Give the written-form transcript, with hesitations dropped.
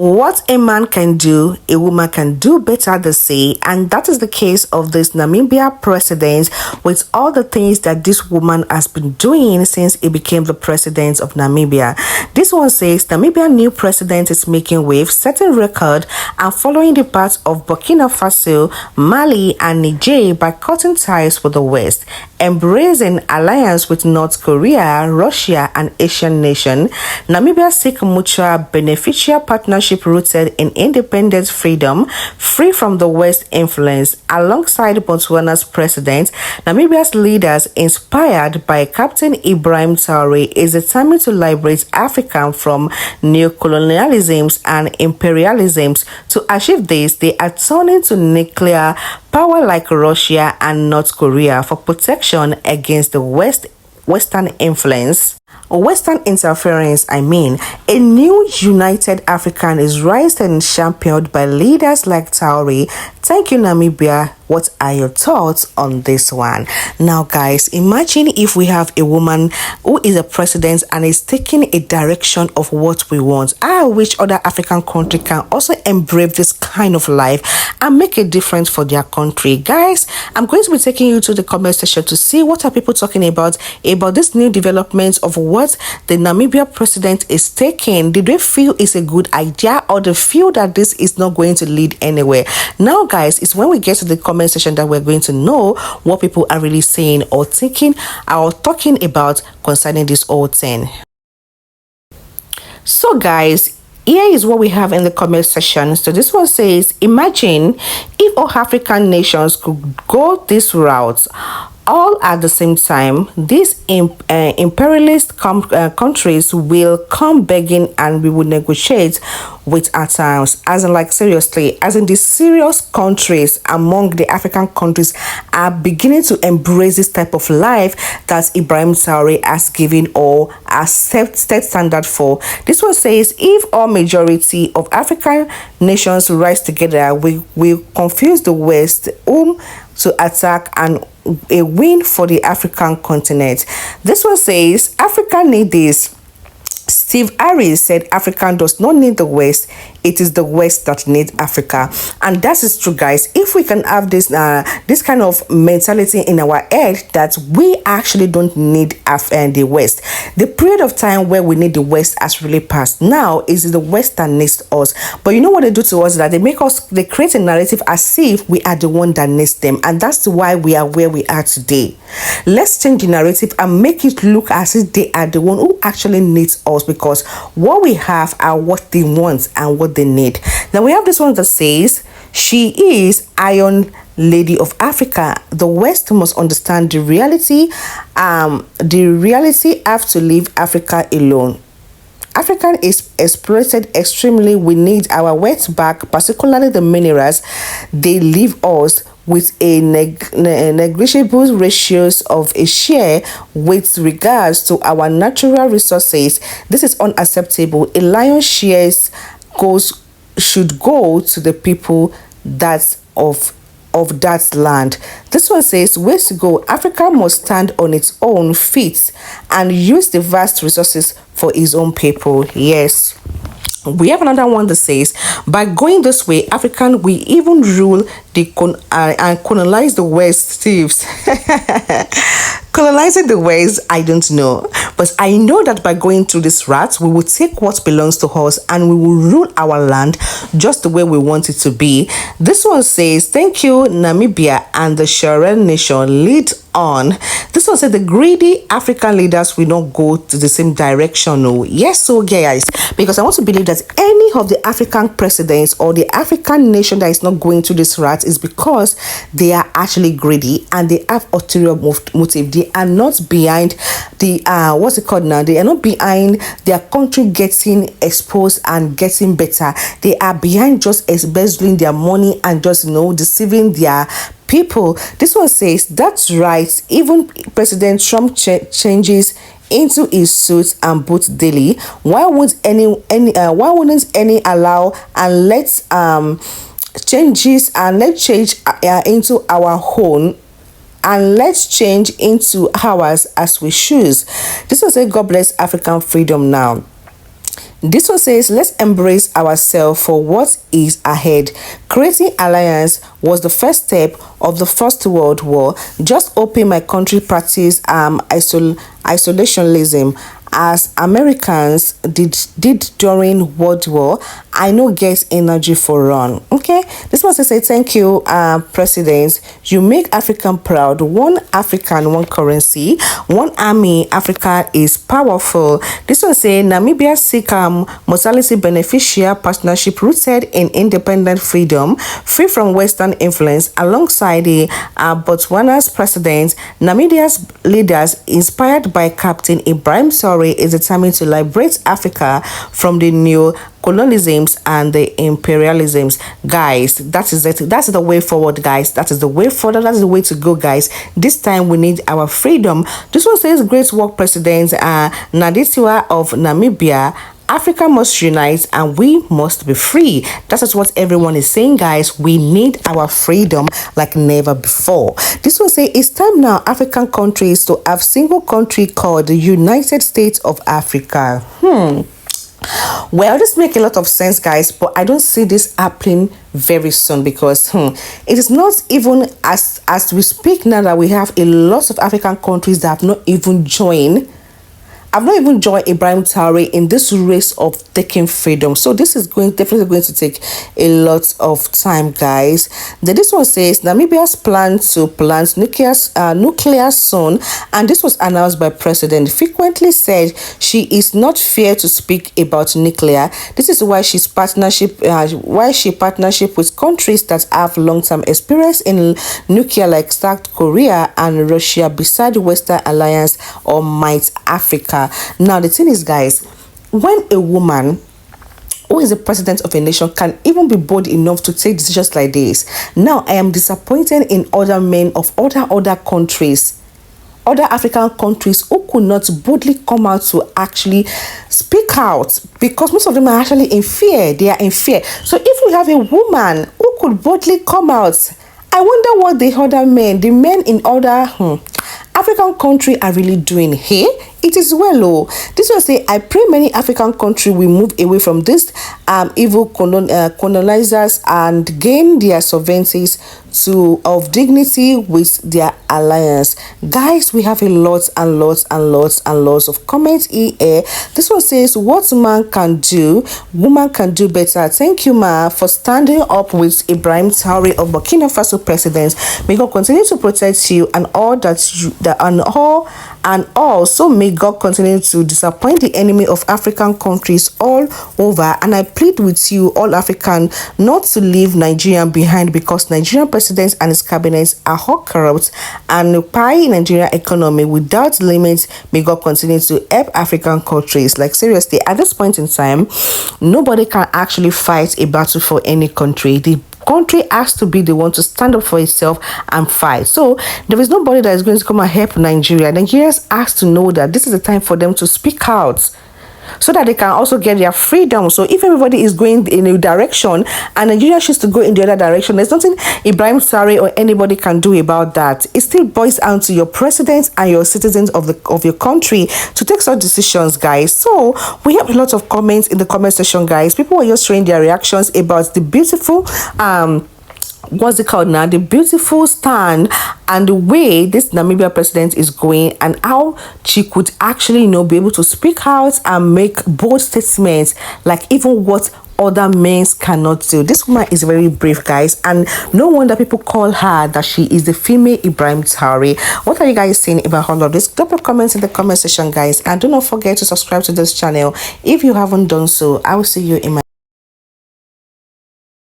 What a man can do, a woman can do better, they say, and that is the case of this Namibia president with all the things that this woman has been doing since he became the president of Namibia. This one says Namibia's new president is making waves, setting record, and following the path of Burkina Faso, Mali, and Niger by cutting ties with the West, embracing alliance with North Korea, Russia, and Asian nations. Namibia seek mutual beneficial partnership rooted in independent freedom, free from the West influence. Alongside Botswana's president, Namibia's leaders, inspired by Captain Ibrahim Traoré, is determined to liberate Africa from neocolonialisms and imperialisms. To achieve this, they are turning to nuclear power like Russia and North Korea for protection against the Western influence. Western interference, I mean. A new united African is raised and championed by leaders like Traoré. Thank you, Namibia. What are your thoughts on this one? Now, guys, imagine if we have a woman who is a president and is taking a direction of what we want. I wish other African countries can also embrace this kind of life and make a difference for their country. Guys, I'm going to be taking you to the comment section to see what are people talking about this new development of what the Namibia president is taking. Do they feel it's a good idea, or they feel that this is not going to lead anywhere? Now, guys, it's when we get to the comment section that we're going to know what people are really saying or thinking or talking about concerning this whole thing. So, guys, here is what we have in the comment section. So this one says, imagine if all African nations could go this route all at the same time. These imperialist countries will come begging and we will negotiate with our terms. As in, like, seriously, as in the serious countries among the African countries are beginning to embrace this type of life that Ibrahim Traoré has given or has set standard for. This one says, if all majority of African nations rise together, we will confuse the West, whom to attack, and a win for the African continent. This one says, Africa need this. Steve Harris said Africa does not need the West, it is the West that needs Africa. And that is true, guys. If we can have this kind of mentality in our head that we actually don't need the West. The period of time where we need the West has really passed. Now is the West that needs us. But you know what they do to us? That they create a narrative as if we are the one that needs them. And that's why we are where we are today. Let's change the narrative and make it look as if they are the one who actually needs us, because what we have are what they want and what they need. Then we have this one that says, she is Iron Lady of Africa. The West must understand the reality. Have to leave Africa alone. Africa is exploited extremely. We need our West back, particularly the minerals. They leave us with a negligible ratios of a share with regards to our natural resources. This is unacceptable. A lion's shares should go to the people of that land. This one says, ways to go. Africa must stand on its own feet and use the vast resources for its own people. Yes. We have another one that says, by going this way, African will even rule and colonize the West. Thieves. Colonizing the West, I don't know. But I know that by going through this route, we will take what belongs to us and we will rule our land just the way we want it to be. This one says, thank you, Namibia and the Traoré nation. Lead on. This one said the greedy African leaders will not go to the same direction. No. Yes, so guys, because I want to believe that any of the African presidents or the African nation that is not going to this route is because they are actually greedy and they have ulterior motive. They are not behind the what's it called now? They are not behind their country getting exposed and getting better. They are behind just embezzling their money and just deceiving their people. This one says, that's right. Even President Trump changes into his suit and boots daily. Why wouldn't any allow and let changes and let's change into our own, and let's change into ours as we choose. This was a God bless African freedom now. This one says, let's embrace ourselves for what is ahead. Creating alliance was the first step of the First World War. Just hoping my country practice isolationism as Americans did during World War. I know gets energy for run. Okay, this one says, thank you, President. You make African proud. One African, one currency, one army. Africa is powerful. This one say Namibia'S seek mortality beneficial partnership rooted in independent freedom, free from Western influence. Alongside the Botswana's president, Namibia'S leaders, inspired by Captain Ibrahim Traoré, is determined to liberate Africa from the new colonialisms and the imperialisms. Guys, that is it. That's the way forward, guys. That is the way forward. That is the way to go, guys. This time we need our freedom. This one says, great work, President Naditua of Namibia. Africa must unite and we must be free. That is what everyone is saying, guys. We need our freedom like never before. This will say it's time now African countries to have single country called the United States of Africa. Well, this makes a lot of sense, guys, but I don't see this happening very soon because it is not even as we speak now that we have a lot of African countries that have not even joined. I've not even joined Ibrahim Traoré in this race of taking freedom. So this is definitely going to take a lot of time, guys. Then this one says Namibia's plan to plant nuclear soon, and this was announced by President. Frequently said she is not fair to speak about nuclear. This is why she partnership with countries that have long-term experience in nuclear like South Korea and Russia, beside Western Alliance or Might Africa. Now the thing is, guys, when a woman who is the president of a nation can even be bold enough to take decisions like this, now I am disappointed in other men of other countries, other African countries who could not boldly come out to actually speak out, because most of them are actually in fear. They are in fear. So if we have a woman who could boldly come out, I wonder what the other men, the men in other African country are really doing here. It is well, this will say, I pray many African countries will move away from this evil colonizers and gain their sovereignty of dignity with their alliance. Guys, we have a lot of comments here. This one says, what man can do, woman can do better. Thank you, ma, for standing up with Ibrahim Traoré of Burkina Faso president. May God continue to protect you and all and also may God continue to disappoint the enemy of African countries all over. And I plead with you, all African, not to leave Nigeria behind, because Nigerian president and his cabinets are all corrupt and pie Nigeria economy without limits. May God continue to help African countries. Like seriously, at this point in time, nobody can actually fight a battle for any country. The country has to be the one to stand up for itself and fight. So there is nobody that is going to come and help Nigeria. Nigerians has to know that this is the time for them to speak out, so that they can also get their freedom. So if everybody is going in a direction and Nigeria chooses to go in the other direction, there's nothing Ibrahim Traoré or anybody can do about that. It still boils down to your president and your citizens of your country to take such decisions, guys. So we have a lot of comments in the comment section, guys. People are just showing their reactions about the beautiful what's it called now, the beautiful stand and the way this Namibia president is going, and how she could actually be able to speak out and make bold statements like even what other men cannot do. This woman is very brave, guys, and no wonder people call her that she is the female Ibrahim Traoré. What are you guys saying about all of this? Drop your comments in the comment section, guys, and do not forget to subscribe to this channel if you haven't done so. I will see you in my